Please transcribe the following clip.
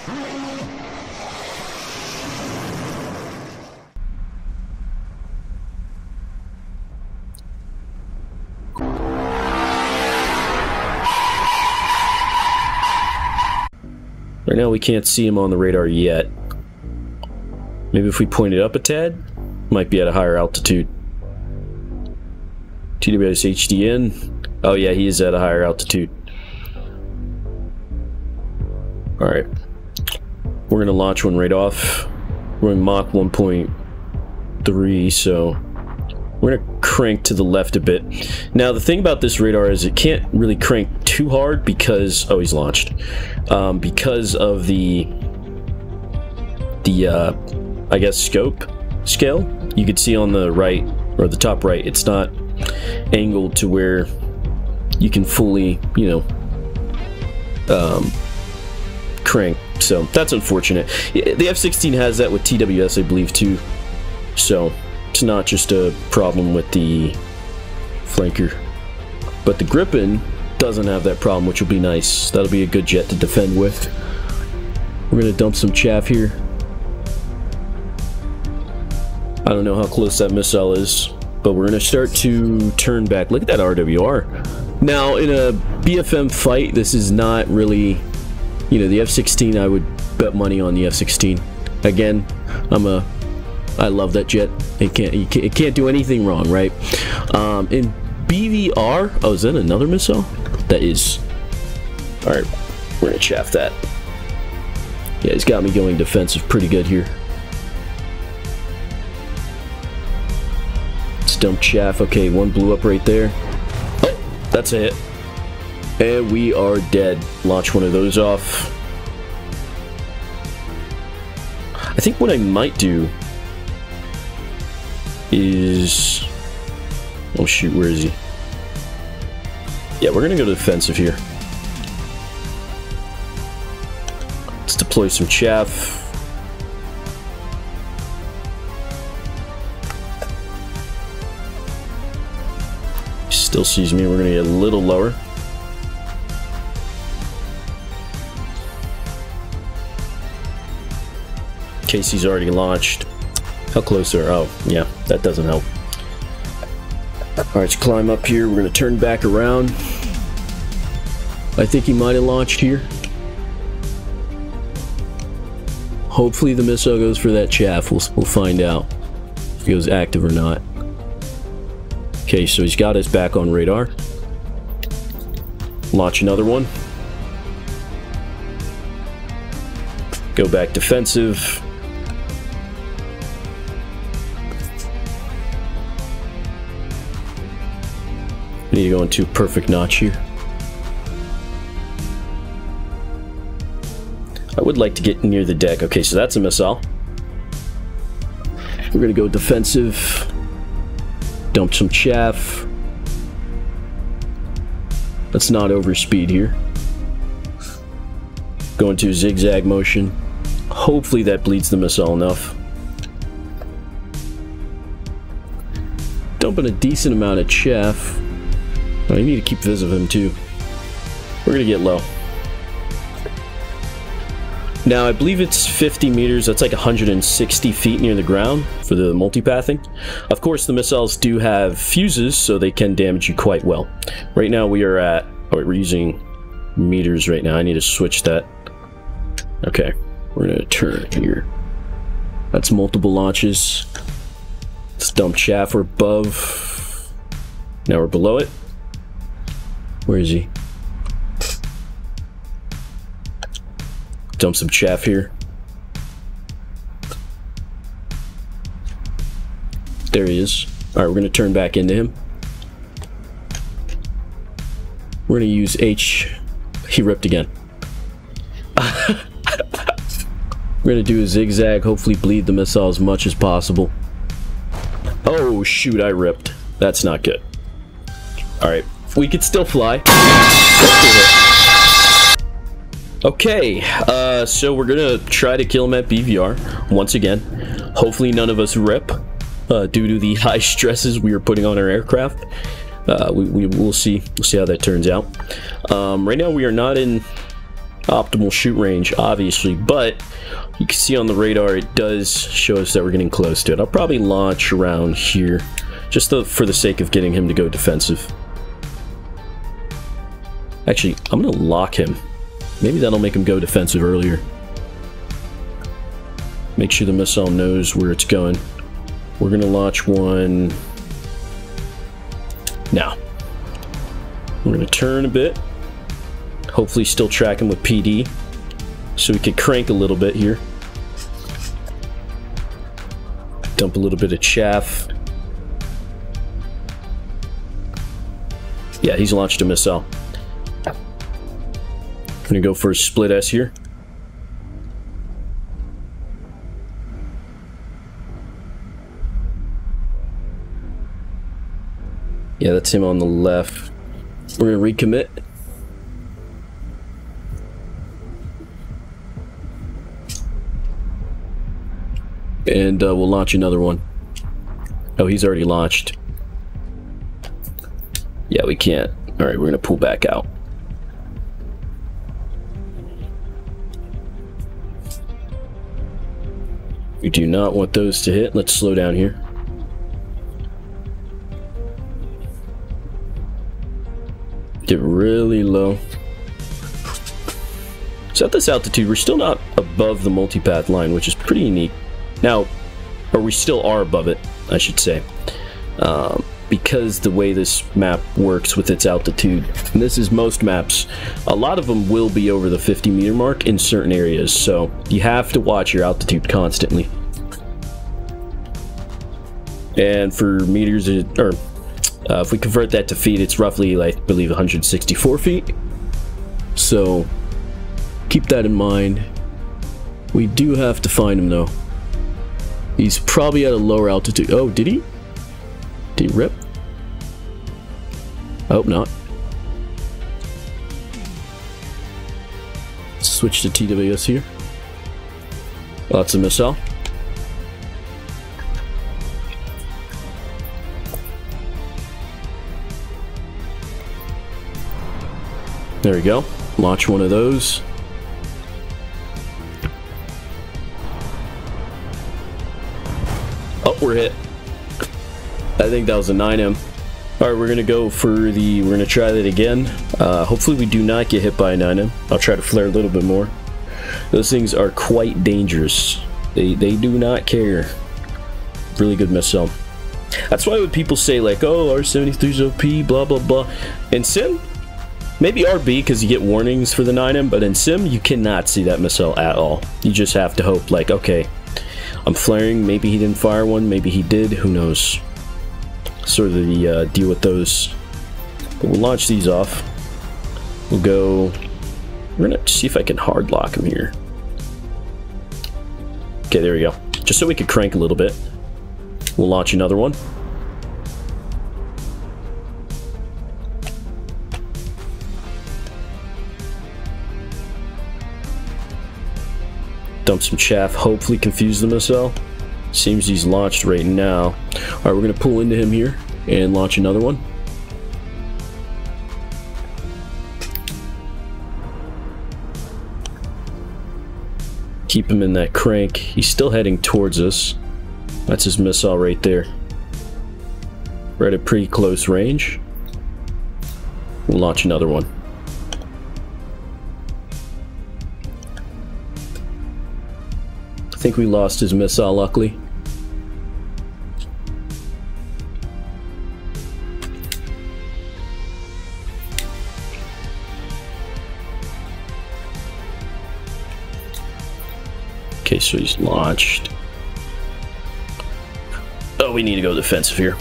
Right now we can't see him on the radar yet. Maybe if we point it up a tad, might be at a higher altitude. TWS HDN. Oh yeah, he is at a higher altitude. Alright. We're gonna launch one right off. We're in Mach 1.3, so we're gonna crank to the left a bit. Now the thing about this radar is it can't really crank too hard because, oh, he's launched. Because of the I guess scope scale. You can see on the right, or the top right, it's not angled to where you can fully, you know, crank. So that's unfortunate. The F-16 has that with TWS, I believe, too. So it's not just a problem with the flanker. But the Gripen doesn't have that problem, which will be nice. That'll be a good jet to defend with. We're gonna dump some chaff here. I don't know how close that missile is, but we're gonna start to turn back. Look at that RWR. Now, in a BFM fight, this is not really, you know, the F-16, I would bet money on the F-16. Again, I love that jet. It can't do anything wrong, right? In BVR, oh, is that another missile? That is. All right, we're gonna chaff that. Yeah, he's got me going defensive pretty good here. Let's dump chaff. Okay, one blew up right there. Oh, that's a hit. And we are dead. Launch one of those off. I think what I might do is... oh shoot, where is he? Yeah, we're gonna go defensive here. Let's deploy some chaff. Still sees me. We're gonna get a little lower. Casey's already launched. How close are? Oh, yeah, that doesn't help. Alright, let's climb up here. We're going to turn back around. I think he might have launched here. Hopefully the missile goes for that chaff. We'll find out if he goes active or not. Okay, so he's got us back on radar. Launch another one. Go back defensive. We need to go into a perfect notch here. I would like to get near the deck. Okay, so that's a missile. We're gonna go defensive. Dump some chaff. Let's not overspeed here. Go into a zigzag motion. Hopefully that bleeds the missile enough. Dumping a decent amount of chaff. I need to keep vis of him too. We're gonna get low. Now I believe it's 50 meters. That's like 160 feet near the ground for the multipathing. Of course, the missiles do have fuses, so they can damage you quite well. Right now we are at, oh, we're using meters right now. I need to switch that. Okay, we're gonna turn here. That's multiple launches. Let's dump chaff. We're above. Now we're below it. Where is he? Dump some chaff here. There he is. Alright, we're going to turn back into him. We're going to use H. He ripped again. We're going to do a zigzag, hopefully bleed the missile as much as possible. Oh shoot, I ripped. That's not good. Alright. We could still fly. Okay, so we're gonna try to kill him at BVR once again. Hopefully none of us rip due to the high stresses we are putting on our aircraft. We'll see. We'll see how that turns out. Right now we are not in optimal shoot range, obviously, but you can see on the radar it does show us that we're getting close to it. I'll probably launch around here, just for the sake of getting him to go defensive. Actually, I'm gonna lock him. Maybe that'll make him go defensive earlier. Make sure the missile knows where it's going. We're gonna launch one now. We're gonna turn a bit. Hopefully still track him with PD, so we could crank a little bit here. Dump a little bit of chaff. Yeah, he's launched a missile. I'm gonna go for a split S here. Yeah, that's him on the left. We're gonna recommit. And we'll launch another one. Oh, he's already launched. Yeah, we can't. Alright, we're gonna pull back out. We do not want those to hit. Let's slow down here. Get really low. So at this altitude, we're still not above the multipath line, which is pretty unique. Now, or we still are above it, I should say, because the way this map works with its altitude, and this is most maps, a lot of them will be over the 50-meter mark in certain areas, so you have to watch your altitude constantly. And for meters, or if we convert that to feet, it's roughly, like, I believe, 164 feet. So keep that in mind. We do have to find him, though. He's probably at a lower altitude. Oh, did he? Did he rip? I hope not. Switch to TWS here. Lots of missile. There we go. Launch one of those. Oh, we're hit. I think that was a 9M. Alright, we're gonna go for the, we're gonna try that again. Hopefully we do not get hit by a 9M. I'll try to flare a little bit more. Those things are quite dangerous. They do not care. Really good missile. That's why when people say like, oh, R-77's OP, blah blah blah. In Sim, maybe RB because you get warnings for the 9M, but in Sim you cannot see that missile at all. You just have to hope like, okay, I'm flaring, maybe he didn't fire one, maybe he did, who knows. Sort of the deal with those. But we'll launch these off. We'll go, we're gonna see if I can hard lock him here. Okay, there we go. Just so we could crank a little bit. We'll launch another one. Dump some chaff, hopefully confuse the missile. Seems he's launched right now. Alright, we're going to pull into him here and launch another one. Keep him in that crank. He's still heading towards us. That's his missile right there. We're at a pretty close range. We'll launch another one. I think we lost his missile, luckily. Okay, so he's launched. Oh, we need to go defensive here.